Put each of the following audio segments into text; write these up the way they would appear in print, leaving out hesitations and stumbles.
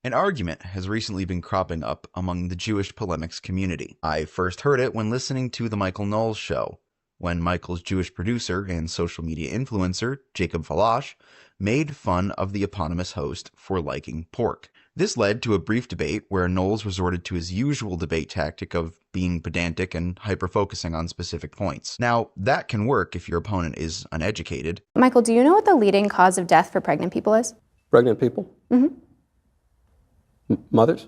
An argument has recently been cropping up among the Jewish polemics community. I first heard it when listening to the Knowles show, when Michael's Jewish producer and social media influencer, Jacob Falash, made fun of the eponymous host for liking pork. This led to a brief debate where Knowles resorted to his usual debate tactic of being pedantic and hyper-focusing on specific points. Now, that can work if your opponent is uneducated. Michael, do you know what the leading cause of death for pregnant people is? Pregnant people? Mm-hmm. Mothers?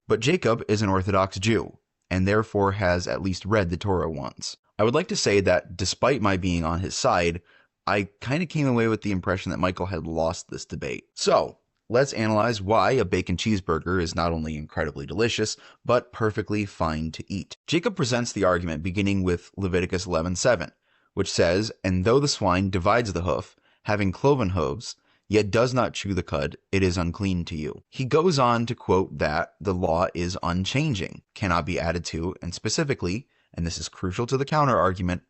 But Jacob is an Orthodox Jew, and therefore has at least read the Torah once. I would like to say that despite my being on his side, I kind of came away with the impression that Michael had lost this debate. So, let's analyze why a bacon cheeseburger is not only incredibly delicious, but perfectly fine to eat. Jacob presents the argument beginning with Leviticus 11:7, which says, "And though the swine divides the hoof, having cloven hooves, yet does not chew the cud, it is unclean to you." He goes on to quote that the law is unchanging, cannot be added to, and specifically, and this is crucial to the counter-argument,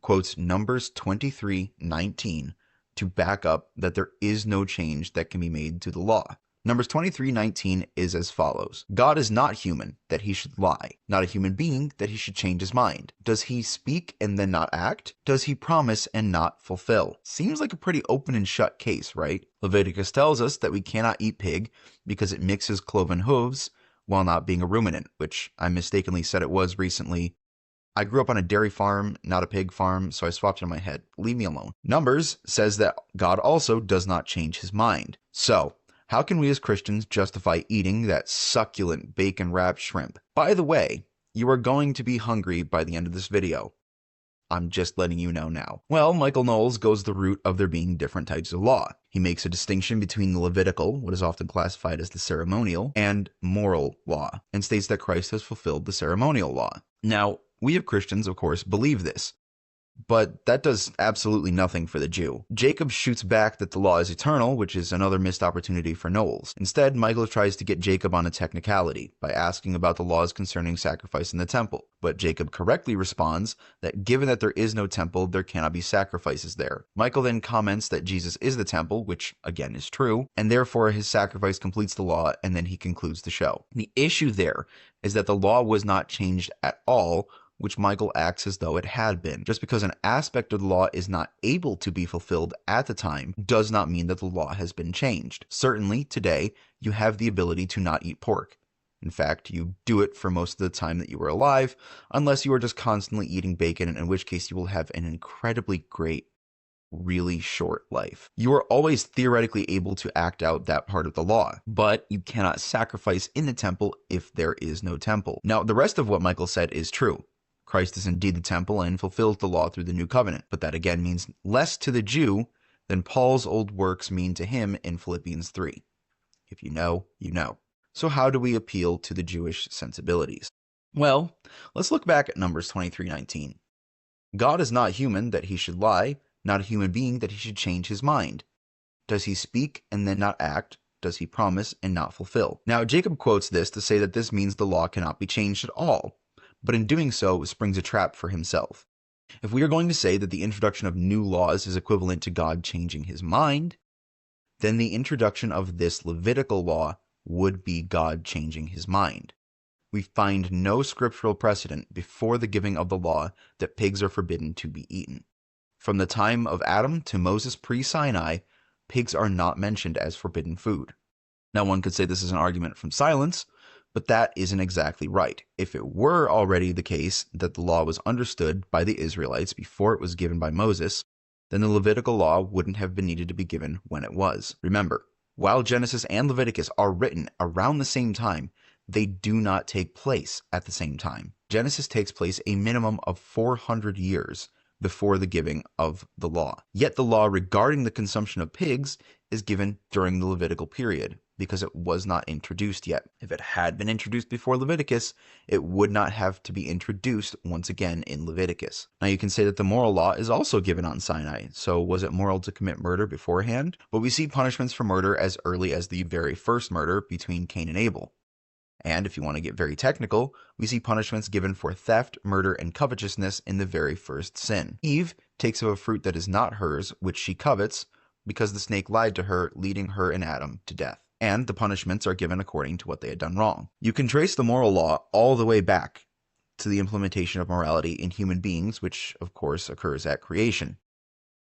quotes Numbers 23:19 to back up that there is no change that can be made to the law. Numbers 23:19 is as follows. God is not human, that he should lie, not a human being, that he should change his mind. Does he speak and then not act? Does he promise and not fulfill? Seems like a pretty open and shut case, right? Leviticus tells us that we cannot eat pig because it mixes cloven hooves while not being a ruminant, which I mistakenly said it was recently. I grew up on a dairy farm, not a pig farm, so I swapped it in my head. Leave me alone. Numbers says that God also does not change his mind. So, how can we as Christians justify eating that succulent bacon-wrapped shrimp? By the way, you are going to be hungry by the end of this video. I'm just letting you know now. Well, Michael Knowles goes the route of there being different types of law. He makes a distinction between the Levitical, what is often classified as the ceremonial, and moral law, and states that Christ has fulfilled the ceremonial law. Now, we as Christians, of course, believe this. But that does absolutely nothing for the Jew. Jacob shoots back that the law is eternal, which is another missed opportunity for Knowles. Instead, Michael tries to get Jacob on a technicality by asking about the laws concerning sacrifice in the temple. But Jacob correctly responds that given that there is no temple, there cannot be sacrifices there. Michael then comments that Jesus is the temple, which again is true, and therefore his sacrifice completes the law, and then he concludes the show. The issue there is that the law was not changed at all, which Michael acts as though it had been. Just because an aspect of the law is not able to be fulfilled at the time does not mean that the law has been changed. Certainly, today, you have the ability to not eat pork. In fact, you do it for most of the time that you are alive, unless you are just constantly eating bacon, in which case you will have an incredibly great, really short life. You are always theoretically able to act out that part of the law, but you cannot sacrifice in the temple if there is no temple. Now, the rest of what Michael said is true. Christ is indeed the temple and fulfills the law through the new covenant, but that again means less to the Jew than Paul's old works mean to him in Philippians 3. If you know, you know. So how do we appeal to the Jewish sensibilities? Well, let's look back at Numbers 23:19. God is not human that he should lie, not a human being that he should change his mind. Does he speak and then not act? Does he promise and not fulfill? Now, Jacob quotes this to say that this means the law cannot be changed at all. But in doing so, springs a trap for himself. If we are going to say that the introduction of new laws is equivalent to God changing his mind, then the introduction of this Levitical law would be God changing his mind. We find no scriptural precedent before the giving of the law that pigs are forbidden to be eaten. From the time of Adam to Moses pre-Sinai, pigs are not mentioned as forbidden food. Now, one could say this is an argument from silence, but that isn't exactly right. If it were already the case that the law was understood by the Israelites before it was given by Moses, then the Levitical law wouldn't have been needed to be given when it was. Remember, while Genesis and Leviticus are written around the same time, they do not take place at the same time. Genesis takes place a minimum of 400 years before the giving of the law. Yet the law regarding the consumption of pigs is given during the Levitical period, because it was not introduced yet. If it had been introduced before Leviticus, it would not have to be introduced once again in Leviticus. Now you can say that the moral law is also given on Sinai, so was it moral to commit murder beforehand? But we see punishments for murder as early as the very first murder between Cain and Abel. And if you want to get very technical, we see punishments given for theft, murder, and covetousness in the very first sin. Eve takes of a fruit that is not hers, which she covets, because the snake lied to her, leading her and Adam to death. and the punishments are given according to what they had done wrong. You can trace the moral law all the way back to the implementation of morality in human beings, which of course occurs at creation.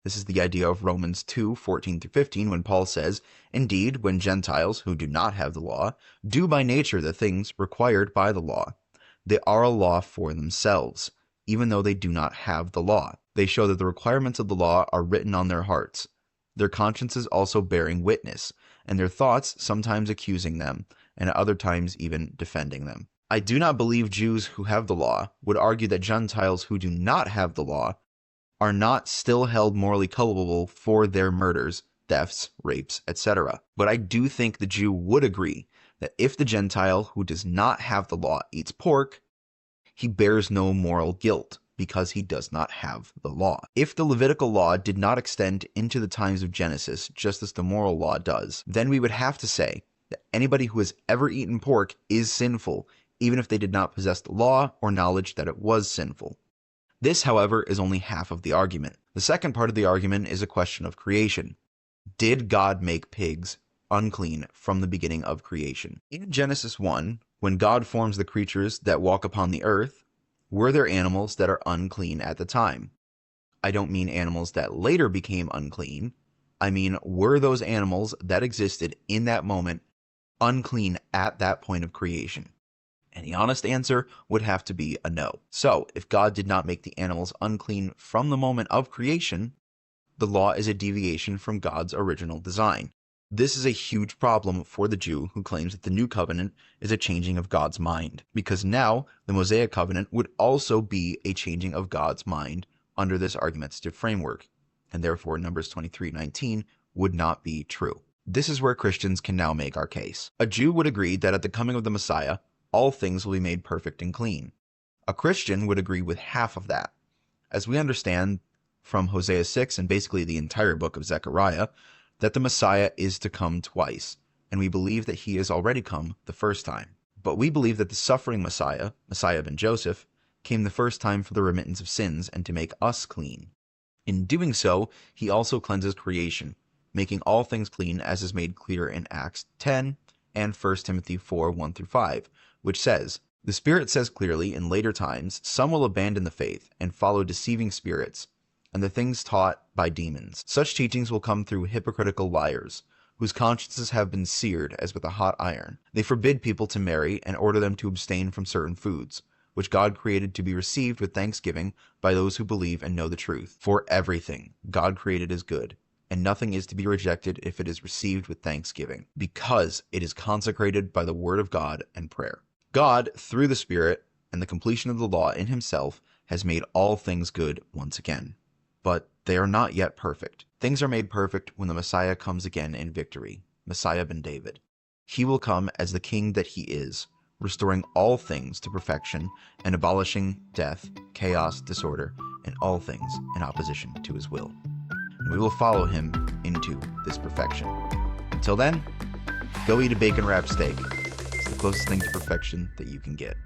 This is the idea of Romans 2:14-15, when Paul says, "Indeed, when Gentiles, who do not have the law, do by nature the things required by the law, they are a law for themselves, even though they do not have the law. They show that the requirements of the law are written on their hearts, their consciences also bearing witness, and their thoughts sometimes accusing them, and at other times even defending them." I do not believe Jews who have the law would argue that Gentiles who do not have the law are not still held morally culpable for their murders, thefts, rapes, etc. But I do think the Jew would agree that if the Gentile who does not have the law eats pork, he bears no moral guilt because he does not have the law. If the Levitical law did not extend into the times of Genesis, just as the moral law does, then we would have to say that anybody who has ever eaten pork is sinful, even if they did not possess the law or knowledge that it was sinful. This, however, is only half of the argument. The second part of the argument is a question of creation. Did God make pigs unclean from the beginning of creation? In Genesis 1, when God forms the creatures that walk upon the earth, were there animals that are unclean at the time? I don't mean animals that later became unclean. I mean, were those animals that existed in that moment unclean at that point of creation? And the honest answer would have to be a no. So, if God did not make the animals unclean from the moment of creation, the law is a deviation from God's original design. This is a huge problem for the Jew who claims that the new covenant is a changing of God's mind, because now the Mosaic covenant would also be a changing of God's mind under this argumentative framework, and therefore Numbers 23:19 would not be true. This is where Christians can now make our case. A Jew would agree that at the coming of the Messiah, all things will be made perfect and clean. A Christian would agree with half of that. As we understand from Hosea 6 and basically the entire book of Zechariah, that the Messiah is to come twice, and we believe that he has already come the first time. But we believe that the suffering Messiah, Messiah ben Joseph, came the first time for the remittance of sins and to make us clean. In doing so, he also cleanses creation, making all things clean, as is made clear in Acts 10 and 1 Timothy 4:1-5, which says, "The Spirit says clearly, in later times, some will abandon the faith and follow deceiving spirits and the things taught by demons. Such teachings will come through hypocritical liars, whose consciences have been seared as with a hot iron. They forbid people to marry and order them to abstain from certain foods, which God created to be received with thanksgiving by those who believe and know the truth. For everything God created is good, and nothing is to be rejected if it is received with thanksgiving, because it is consecrated by the word of God and prayer." God, through the Spirit and the completion of the law in himself, has made all things good once again. But they are not yet perfect. Things are made perfect when the Messiah comes again in victory, Messiah ben David. He will come as the king that he is, restoring all things to perfection and abolishing death, chaos, disorder, and all things in opposition to his will. And we will follow him into this perfection. Until then, go eat a bacon-wrapped steak. It's the closest thing to perfection that you can get.